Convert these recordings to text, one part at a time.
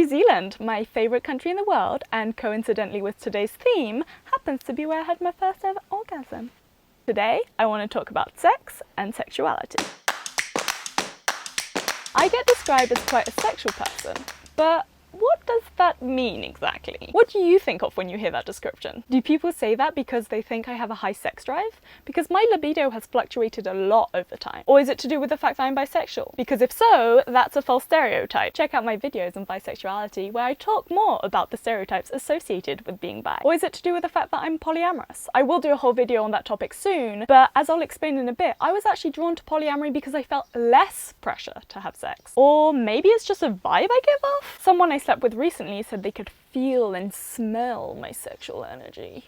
New Zealand, my favourite country in the world, and coincidentally with today's theme, happens to be where I had my first ever orgasm. Today, I want to talk about sex and sexuality. I get described as quite a sexual person, but what does that mean exactly? What do you think of when you hear that description? Do people say that because they think I have a high sex drive? Because my libido has fluctuated a lot over time. Or is it to do with the fact that I'm bisexual? Because if so, that's a false stereotype. Check out my videos on bisexuality where I talk more about the stereotypes associated with being bi. Or is it to do with the fact that I'm polyamorous? I will do a whole video on that topic soon, but as I'll explain in a bit, I was actually drawn to polyamory because I felt less pressure to have sex. Or maybe it's just a vibe I give off? Someone I slept with recently said they could feel and smell my sexual energy.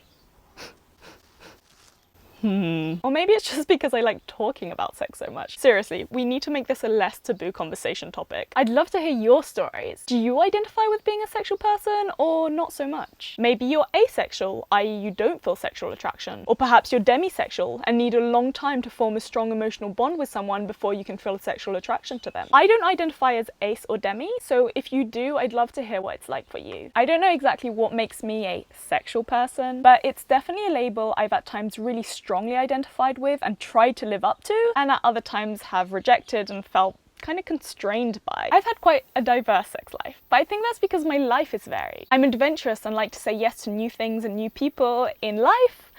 Or maybe it's just because I like talking about sex so much. Seriously, we need to make this a less taboo conversation topic. I'd love to hear your stories. Do you identify with being a sexual person or not so much? Maybe you're asexual, i.e. you don't feel sexual attraction. Or perhaps you're demisexual and need a long time to form a strong emotional bond with someone before you can feel a sexual attraction to them. I don't identify as ace or demi, so if you do, I'd love to hear what it's like for you. I don't know exactly what makes me a sexual person, but it's definitely a label I've at times really strongly identified with and tried to live up to, and at other times have rejected and felt kind of constrained by. I've had quite a diverse sex life, but I think that's because my life is varied. I'm adventurous and like to say yes to new things and new people in life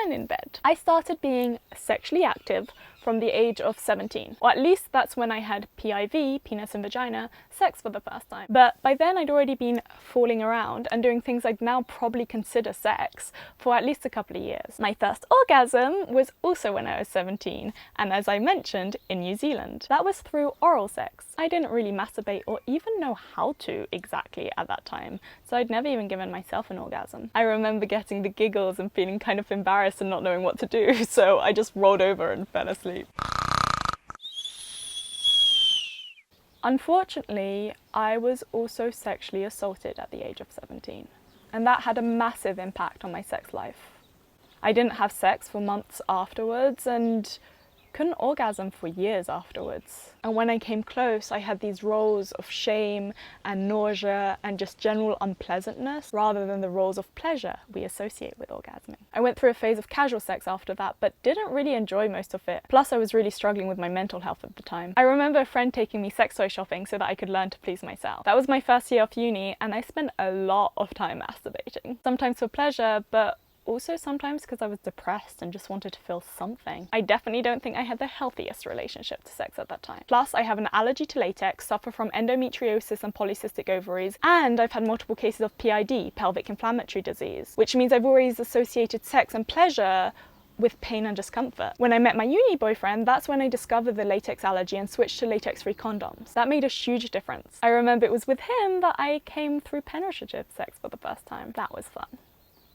and in bed. I started being sexually active from the age of 17, or at least that's when I had PIV, penis and vagina, sex for the first time. But by then I'd already been fooling around and doing things I'd now probably consider sex for at least a couple of years. My first orgasm was also when I was 17, and as I mentioned, in New Zealand. That was through oral sex. I didn't really masturbate or even know how to exactly at that time, so I'd never even given myself an orgasm. I remember getting the giggles and feeling kind of embarrassed and not knowing what to do, so I just rolled over and fell asleep. Unfortunately, I was also sexually assaulted at the age of 17, and that had a massive impact on my sex life. I didn't have sex for months afterwards and couldn't orgasm for years afterwards. And when I came close, I had these rolls of shame and nausea and just general unpleasantness rather than the rolls of pleasure we associate with orgasming. I went through a phase of casual sex after that, but didn't really enjoy most of it. Plus, I was really struggling with my mental health at the time. I remember a friend taking me sex toy shopping so that I could learn to please myself. That was my first year off uni, and I spent a lot of time masturbating. Sometimes for pleasure, but also sometimes because I was depressed and just wanted to feel something. I definitely don't think I had the healthiest relationship to sex at that time. Plus, I have an allergy to latex, suffer from endometriosis and polycystic ovaries, and I've had multiple cases of PID, pelvic inflammatory disease, which means I've always associated sex and pleasure with pain and discomfort. When I met my uni boyfriend, that's when I discovered the latex allergy and switched to latex-free condoms. That made a huge difference. I remember it was with him that I came through penetrative sex for the first time. That was fun.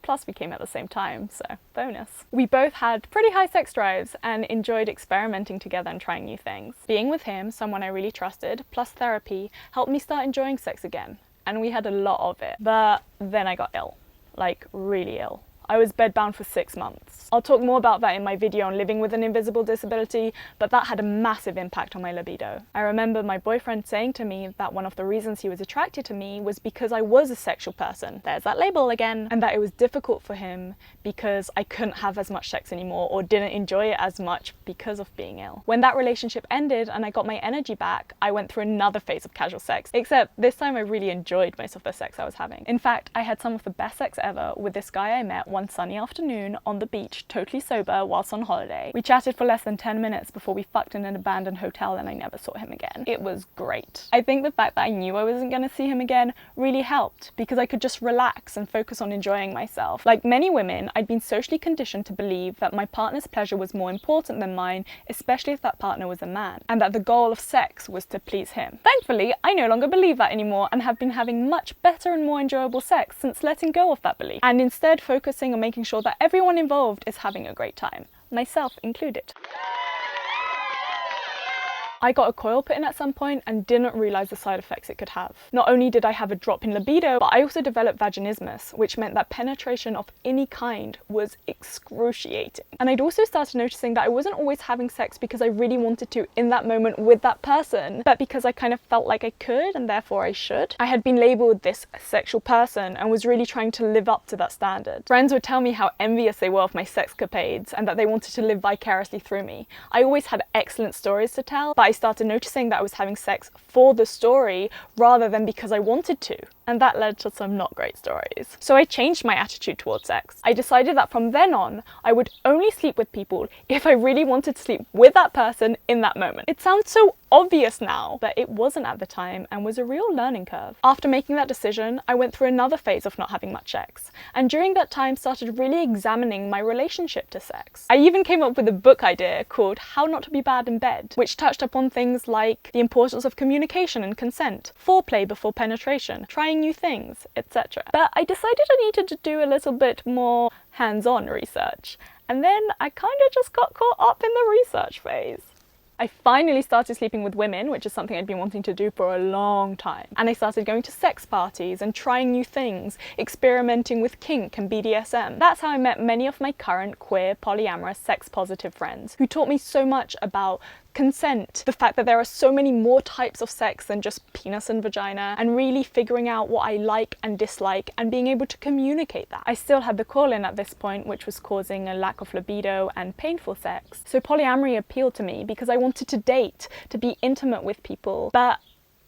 Plus we came at the same time, so bonus. We both had pretty high sex drives and enjoyed experimenting together and trying new things. Being with him, someone I really trusted, plus therapy, helped me start enjoying sex again. And we had a lot of it. But then I got ill. Like, really ill. I was bedbound for 6 months. I'll talk more about that in my video on living with an invisible disability, but that had a massive impact on my libido. I remember my boyfriend saying to me that one of the reasons he was attracted to me was because I was a sexual person. There's that label again. And that it was difficult for him because I couldn't have as much sex anymore or didn't enjoy it as much because of being ill. When that relationship ended and I got my energy back, I went through another phase of casual sex, except this time I really enjoyed most of the sex I was having. In fact, I had some of the best sex ever with this guy I met one sunny afternoon on the beach, totally sober whilst on holiday. We chatted for less than 10 minutes before we fucked in an abandoned hotel and I never saw him again. It was great. I think the fact that I knew I wasn't going to see him again really helped because I could just relax and focus on enjoying myself. Like many women, I'd been socially conditioned to believe that my partner's pleasure was more important than mine, especially if that partner was a man, and that the goal of sex was to please him. Thankfully, I no longer believe that anymore and have been having much better and more enjoyable sex since letting go of that belief, and instead focusing on making sure that everyone involved is having a great time, myself included. I got a coil put in at some point and didn't realise the side effects it could have. Not only did I have a drop in libido, but I also developed vaginismus, which meant that penetration of any kind was excruciating. And I'd also started noticing that I wasn't always having sex because I really wanted to in that moment with that person, but because I kind of felt like I could and therefore I should. I had been labelled this sexual person and was really trying to live up to that standard. Friends would tell me how envious they were of my sexcapades and that they wanted to live vicariously through me. I always had excellent stories to tell, but I started noticing that I was having sex for the story rather than because I wanted to. And that led to some not great stories. So I changed my attitude towards sex. I decided that from then on, I would only sleep with people if I really wanted to sleep with that person in that moment. It sounds so obvious now, but it wasn't at the time and was a real learning curve. After making that decision, I went through another phase of not having much sex, and during that time started really examining my relationship to sex. I even came up with a book idea called How Not to Be Bad in Bed, which touched upon things like the importance of communication and consent, foreplay before penetration, trying new things, etc. But I decided I needed to do a little bit more hands-on research, and then I kind of just got caught up in the research phase. I finally started sleeping with women, which is something I'd been wanting to do for a long time. And I started going to sex parties and trying new things, experimenting with kink and BDSM. That's how I met many of my current queer, polyamorous, sex-positive friends, who taught me so much about consent, the fact that there are so many more types of sex than just penis and vagina, and really figuring out what I like and dislike and being able to communicate that. I still had the call-in at this point, which was causing a lack of libido and painful sex. So polyamory appealed to me because I wanted to date, to be intimate with people, but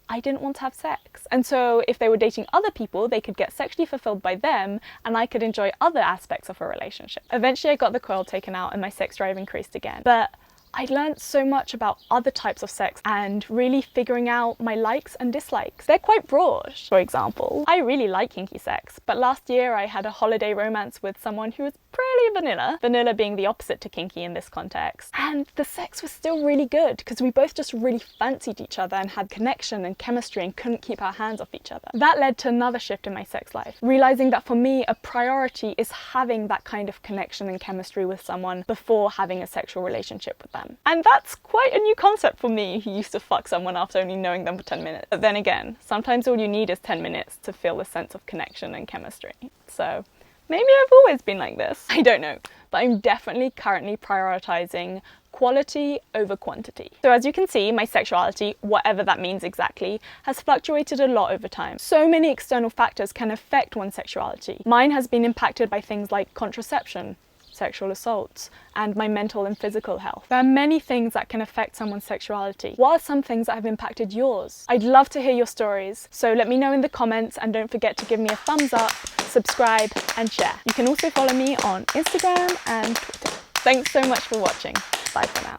I didn't want to have sex. And so if they were dating other people, they could get sexually fulfilled by them and I could enjoy other aspects of a relationship. Eventually I got the coil taken out and my sex drive increased again. But I learned so much about other types of sex and really figuring out my likes and dislikes. They're quite broad. For example, I really like kinky sex, but last year I had a holiday romance with someone who was pretty vanilla. Vanilla being the opposite to kinky in this context. And the sex was still really good because we both just really fancied each other and had connection and chemistry and couldn't keep our hands off each other. That led to another shift in my sex life, realizing that for me a priority is having that kind of connection and chemistry with someone before having a sexual relationship with them. And that's quite a new concept for me, who used to fuck someone after only knowing them for 10 minutes. But then again, sometimes all you need is 10 minutes to feel a sense of connection and chemistry. So maybe I've always been like this. I don't know, but I'm definitely currently prioritizing quality over quantity. So as you can see, my sexuality, whatever that means exactly, has fluctuated a lot over time. So many external factors can affect one's sexuality. Mine has been impacted by things like contraception, sexual assaults, and my mental and physical health. There are many things that can affect someone's sexuality. What are some things that have impacted yours? I'd love to hear your stories, so let me know in the comments and don't forget to give me a thumbs up, subscribe, and share. You can also follow me on Instagram and Twitter. Thanks so much for watching. Bye for now.